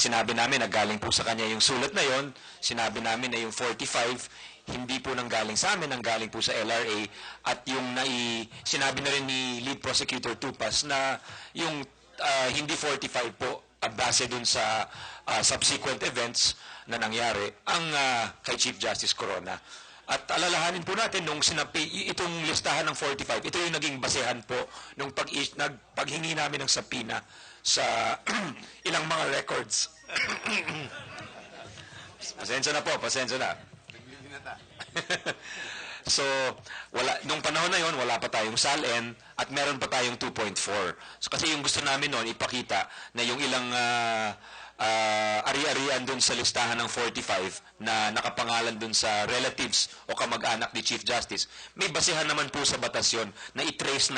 sinabi namin na galing po sa kanya yung sulat na yon, sinabi namin na yung 45, hindi po nanggaling sa amin, nanggaling po sa LRA, at yung sinabi na rin ni Lead Prosecutor Tupas na yung hindi 45 po, base dun sa subsequent events na nangyari, ang kay Chief Justice Corona. At alalahanin po natin, nung itong listahan ng 45, ito yung naging basehan po nung paghingi namin ng sapina sa ilang mga records. Pasensya na po, pasensya na. So, nung panahon na yon, wala pa tayong SALN at meron pa tayong 2.4. So, kasi yung gusto namin noon, ipakita na yung ilang ari-arian dun sa listahan ng 45 na nakapangalan dun sa relatives o kamag-anak ni Chief Justice, may basehan naman po sa batas yun na i-trace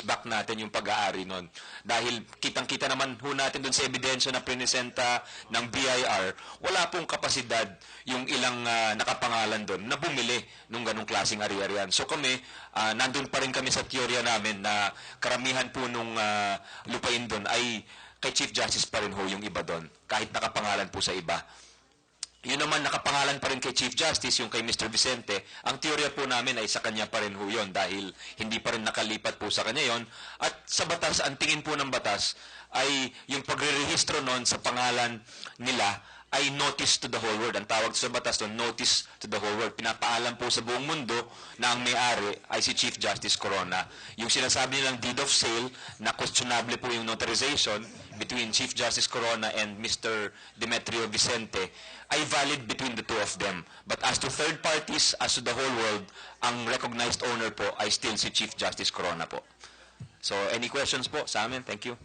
back natin yung pag-aari nun. Dahil kitang-kita naman po natin dun sa ebidensya na prinesenta ng BIR, wala pong kapasidad yung ilang nakapangalan dun na bumili nung ganong klaseng ari-arian. So kami, nandun pa rin kami sa teorya namin na karamihan po nung lupain dun ay kay Chief Justice pa rin ho yung iba doon, kahit nakapangalan po sa iba. Yun naman, nakapangalan pa rin kay Chief Justice, yung kay Mr. Vicente. Ang teorya po namin ay sa kanya pa rin ho yun dahil hindi pa rin nakalipat po sa kanya yon. At sa batas, ang tingin po ng batas ay yung pagre-rehistro noon sa pangalan nila ay notice to the whole world. Ang tawag sa batas doon, notice to the whole world. Pinapaalam po sa buong mundo na ang may-ari ay si Chief Justice Corona. Yung sinasabi nilang deed of sale, na questionable po yung notarization between Chief Justice Corona and Mr. Demetrio Vicente, ay valid between the two of them. But as to third parties, as to the whole world, ang recognized owner po ay still si Chief Justice Corona po. So, any questions po sa amin? Thank you.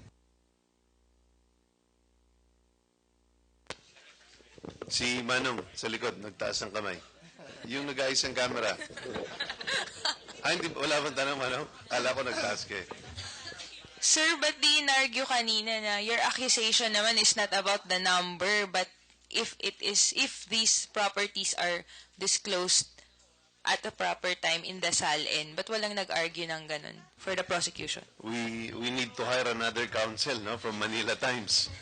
Si Manong, sa likod, nagtaas ng kamay. Yung nag-ayos ng camera. Hindi, wala bang tanong, Manong? Kala ko nagtaas ka eh. Sir, but di in-argue kanina na your accusation naman is not about the number, but if these properties are disclosed at a proper time in the SALN, but walang nag-argue ng ganun for the prosecution? We need to hire another counsel, no, from Manila Times.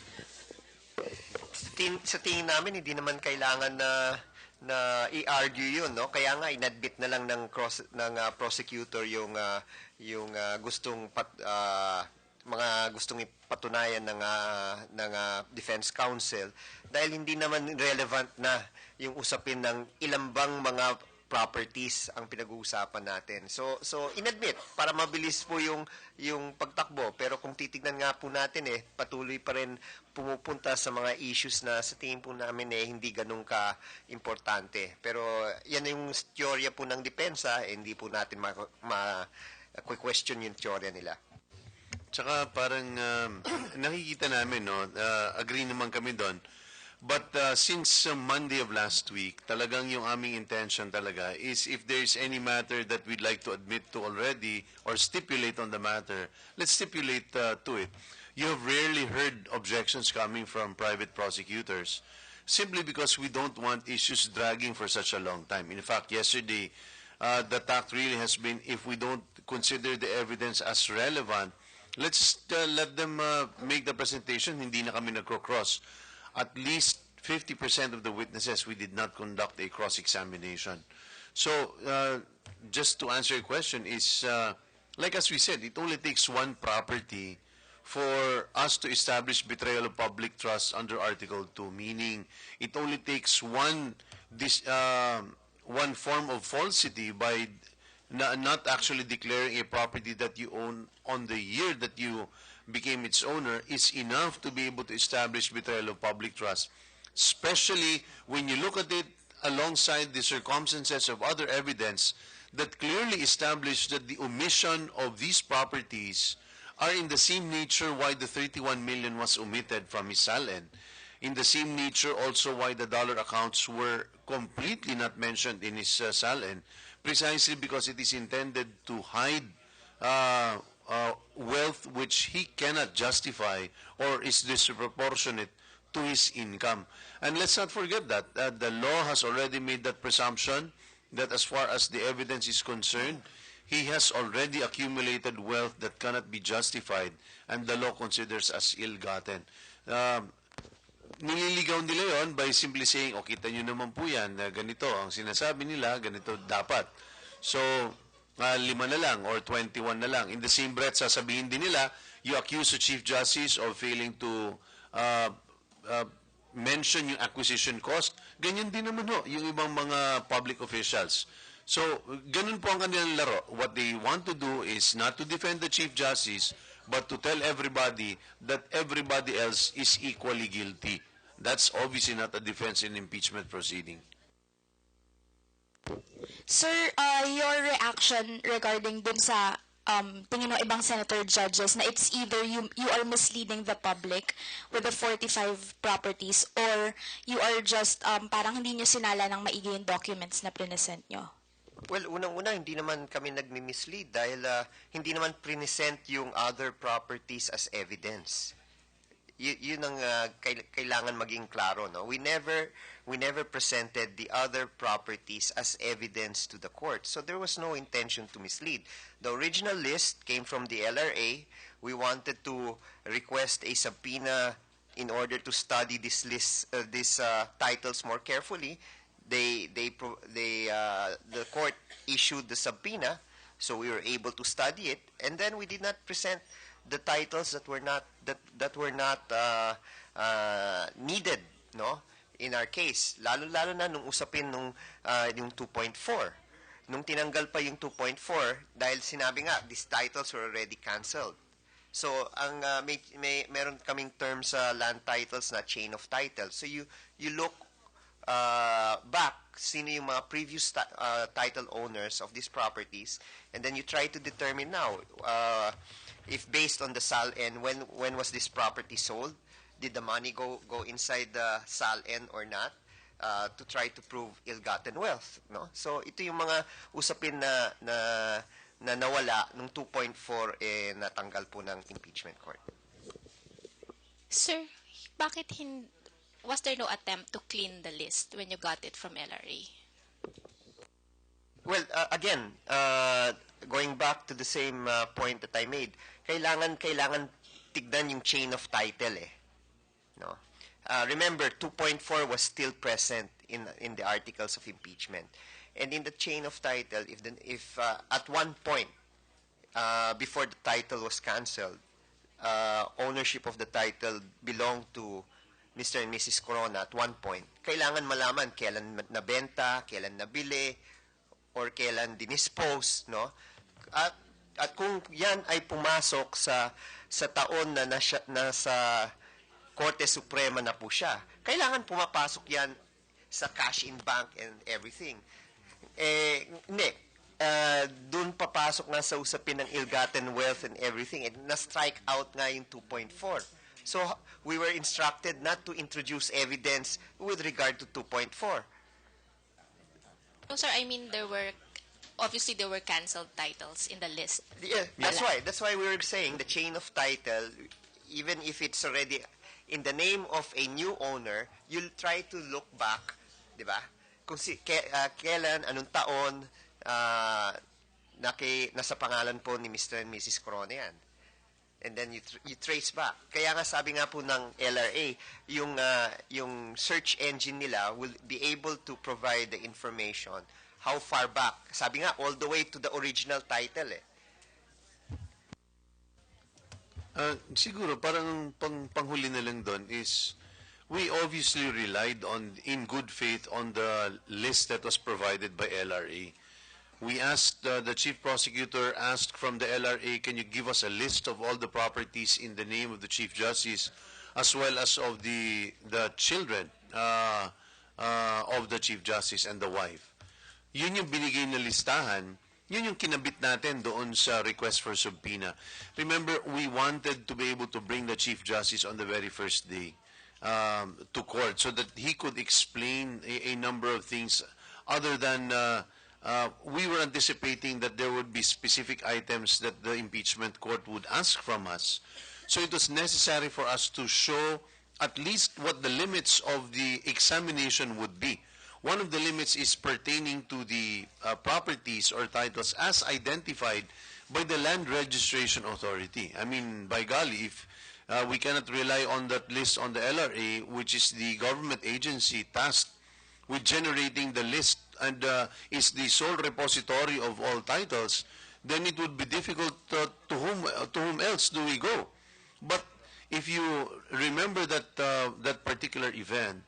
Sa tingin namin, hindi naman kailangan na i-argue yun, no? Kaya nga inadmit na lang ng prosecutor yung gustong mga gustong ipatunayan ng defense counsel dahil hindi naman relevant na yung usapin ng ilang bang mga properties ang pinag-uusapan natin. So inadmit para mabilis po yung pagtakbo, pero kung titignan nga po natin patuloy pa rin pumupunta sa mga issues na sa tingin po namin hindi ganun ka importante. Pero yan yung teorya po ng depensa, hindi po natin question yung teorya nila. Tsaka parang nakikita namin, no, agree naman kami doon. But since Monday of last week, talagang yung aming intention talaga is if there's any matter that we'd like to admit to already or stipulate on the matter, let's stipulate to it. You have rarely heard objections coming from private prosecutors simply because we don't want issues dragging for such a long time. In fact, yesterday, the tact really has been if we don't consider the evidence as relevant, let's let them make the presentation, hindi na kami nagcro-cross. At least 50% of the witnesses, we did not conduct a cross-examination. So, just to answer your question is, like as we said, it only takes one property for us to establish betrayal of public trust under Article 2, meaning it only takes one form of falsity by not actually declaring a property that you own on the year that you became its owner is enough to be able to establish betrayal of public trust, especially when you look at it alongside the circumstances of other evidence that clearly establish that the omission of these properties are in the same nature why the 31 million was omitted from his SALN. In the same nature also why the dollar accounts were completely not mentioned in his SALN, precisely because it is intended to hide wealth which he cannot justify or is disproportionate to his income. And let's not forget that the law has already made that presumption that as far as the evidence is concerned, he has already accumulated wealth that cannot be justified and the law considers as ill-gotten. nililigaw nila yon by simply saying, o kita nyo naman po yan, na ganito ang sinasabi nila, ganito dapat. So, 5 na lang or 21 na lang. In the same breath, sasabihin din nila, you accuse the Chief Justice of failing to mention yung acquisition cost. Ganyan din naman ho, yung ibang mga public officials. So, ganun po ang kanilang laro. What they want to do is not to defend the Chief Justice, but to tell everybody that everybody else is equally guilty. That's obviously not a defense in impeachment proceeding. Sir, your reaction regarding dun sa tingin ng ibang senator judges na it's either you are misleading the public with the 45 properties or you are just parang hindi nyo sinala ng maigi yung documents na present nyo. Well, unang-una, hindi naman kami nagmi-mislead dahil hindi naman present yung other properties as evidence. Yun ang kailangan maging klaro, no? We never presented the other properties as evidence to the court. So there was no intention to mislead. The original list came from the LRA. We wanted to request a subpoena in order to study this list, these titles more carefully. The court issued the subpoena, so we were able to study it, and then we did not present the titles that were not needed, no, in our case. Lalo na nung usapin nung yung 2.4. Nung tinanggal pa yung 2.4 dahil sinabi nga these titles were already canceled. So ang meron kaming term sa land titles na chain of titles. So you look back, sino yung mga previous title owners of these properties, and then you try to determine now if based on the SALN, when was this property sold? Did the money go inside the SALN or not? To try to prove ill-gotten wealth, no? So ito yung mga usapin na nawala nung 2.4 natanggal po ng impeachment court. Sir, bakit was there no attempt to clean the list when you got it from LRA? Well, Again, going back to the same point that I made, kailangan tignan yung chain of title, no? Remember, 2.4 was still present in the articles of impeachment, and in the chain of title, if at one point before the title was cancelled, ownership of the title belonged to Mr. and Mrs. Corona at one point, kailangan malaman kailan nabenta, kailan nabili, or kailan dinispose, no? At kung yan ay pumasok sa taon na nasa Korte Suprema na po siya, kailangan pumapasok yan sa cash in bank and everything. Hindi. Doon papasok nga sa usapin ng ill-gotten wealth and everything, and na-strike out nga yung 2.4. So, we were instructed not to introduce evidence with regard to 2.4. No, sir, I mean there were canceled titles in the list. Yeah, that's why we were saying the chain of title, even if it's already in the name of a new owner, you'll try to look back, di ba? Kung kailan, anong taon, nasa pangalan po ni Mr. and Mrs. Corona yan. And then you trace back. Kaya nga sabi nga po ng LRA, yung search engine nila will be able to provide the information how far back. Sabi nga, all the way to the original title, Siguro, parang panghuli na lang doon is, we obviously relied in good faith on the list that was provided by LRA. We asked, the chief prosecutor asked from the LRA, can you give us a list of all the properties in the name of the Chief Justice, as well as of the children of the Chief Justice and the wife. Yun yung binigay na listahan, yun yung kinabit natin doon sa request for subpoena. Remember, we wanted to be able to bring the Chief Justice on the very first day to court so that he could explain a number of things other than we were anticipating that there would be specific items that the impeachment court would ask from us. So it was necessary for us to show at least what the limits of the examination would be. One of the limits is pertaining to the properties or titles as identified by the Land Registration Authority. I mean, by golly, if We cannot rely on that list on the LRA, which is the government agency tasked with generating the list and is the sole repository of all titles. Then it would be difficult to whom else do we go? But if you remember that that particular event,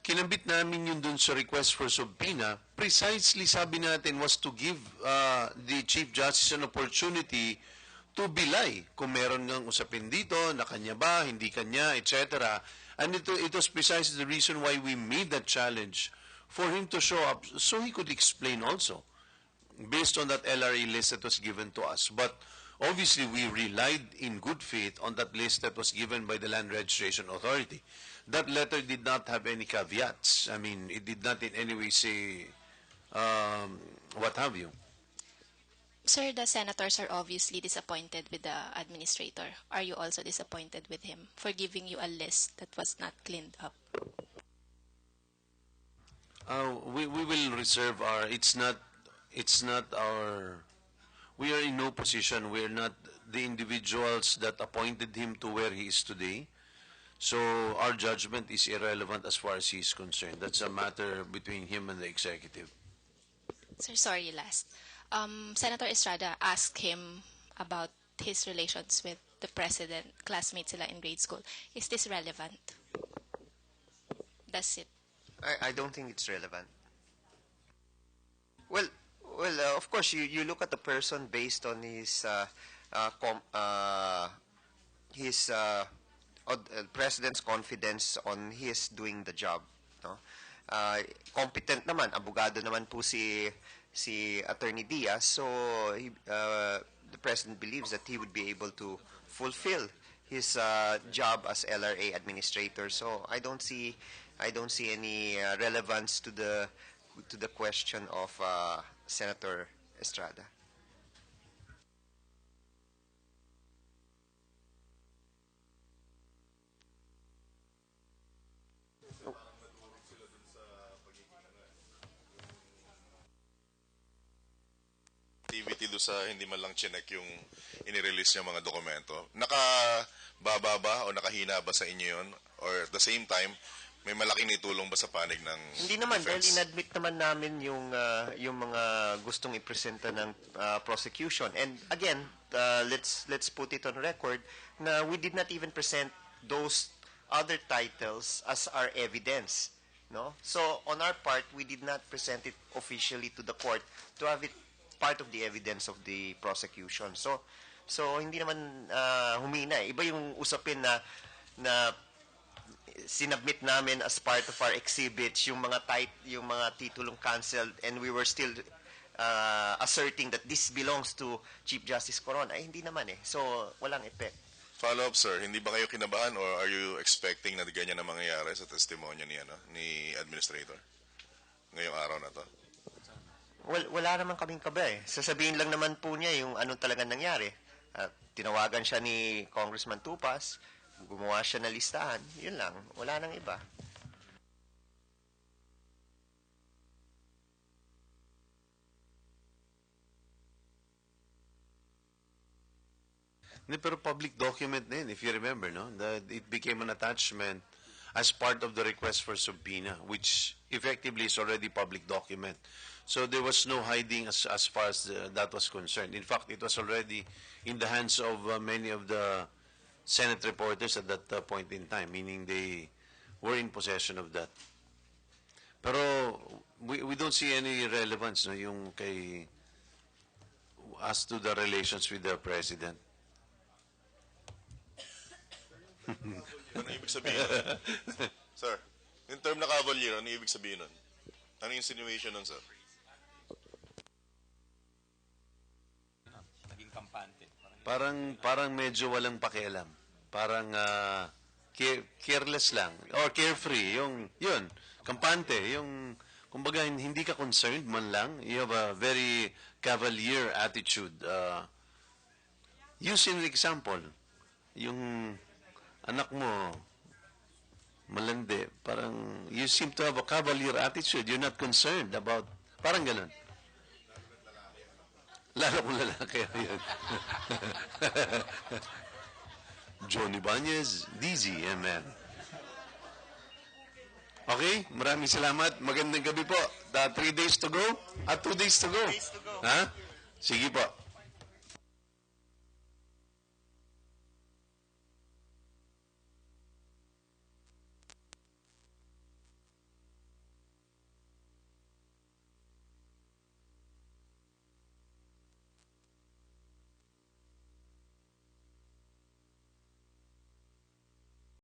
kinabit namin yun dun sa request for subpoena, precisely sabi natin was to give the Chief Justice an opportunity to belie kung meron ng usapin dito, na kanya ba, hindi kanya, etc. And it was precisely the reason why we made that challenge for him to show up so he could explain also based on that LRA list that was given to us. But obviously, we relied in good faith on that list that was given by the Land Registration Authority. That letter did not have any caveats. I mean, it did not in any way say what have you. Sir, the senators are obviously disappointed with the administrator. Are you also disappointed with him for giving you a list that was not cleaned up? We will reserve our. It's not our. We are in no position. We are not the individuals that appointed him to where he is today. So our judgment is irrelevant as far as he is concerned. That's a matter between him and the executive. Sir, sorry, last. Senator Estrada asked him about his relations with the president, classmates sila in grade school. Is this relevant? That's it. I don't think it's relevant. Well, of course, you look at the person based on his president's confidence on his doing the job. No? Competent naman, abogado naman po si Attorney Diaz, so the president believes that he would be able to fulfill his job as LRA administrator. So I don't see any relevance to the question of Senator Estrada. Activity do sa hindi man lang chinek yung inirelease yung mga dokumento. Nakababa ba o nakahina ba sa inyo yun? Or at the same time, may malaking naitulong ba sa panig ng Hindi naman, dahil defense? inadmit naman namin yung mga gustong ipresenta ng prosecution. And again, let's put it on record na we did not even present those other titles as our evidence. No? So on our part, we did not present it officially to the court to have it part of the evidence of the prosecution. So hindi naman humina. Iba yung usapin na sinubmit namin as part of our exhibits yung mga titulong canceled, and we were still asserting that this belongs to Chief Justice Coron. Ay hindi naman eh. So walang effect. Follow-up, sir. Hindi ba kayo kinabahan or are you expecting na ganyan na mangyayari sa testimonya ni Administrator ngayong araw na to? Well, wala naman kaming kaba eh. Sasabihin lang naman po niya yung anong talaga nangyari. Tinawagan siya ni Congressman Tupas, gumawa siya na listahan, yun lang. Wala nang iba. Pero public document na yun, if you remember, no? That it became an attachment as part of the request for subpoena, which effectively is already public document. So there was no hiding as far as that was concerned. In fact, it was already in the hands of many of the Senate reporters at that point in time, meaning they were in possession of that. Pero we don't see any relevance no, yung kay as to the relations with the president. Ano ibig sabihin nun? Sir, in term na Cavalier, ano ibig sabihin nun? Ano yung insinuation nun, sir? Naging kampante. Parang medyo walang pakialam. Parang careless lang or carefree, yun, kampante, yung kumbaga hindi ka concerned man lang, you have a very cavalier attitude. Use an example, yung anak mo malandi, parang you seem to have a cavalier attitude, you're not concerned about, parang ganun. Lalo kung lalaki yun. Johnny Banez, DZMM. Okay, maraming salamat. Magandang gabi po. 3 days to go? 2 days to go? Ha? Sige po.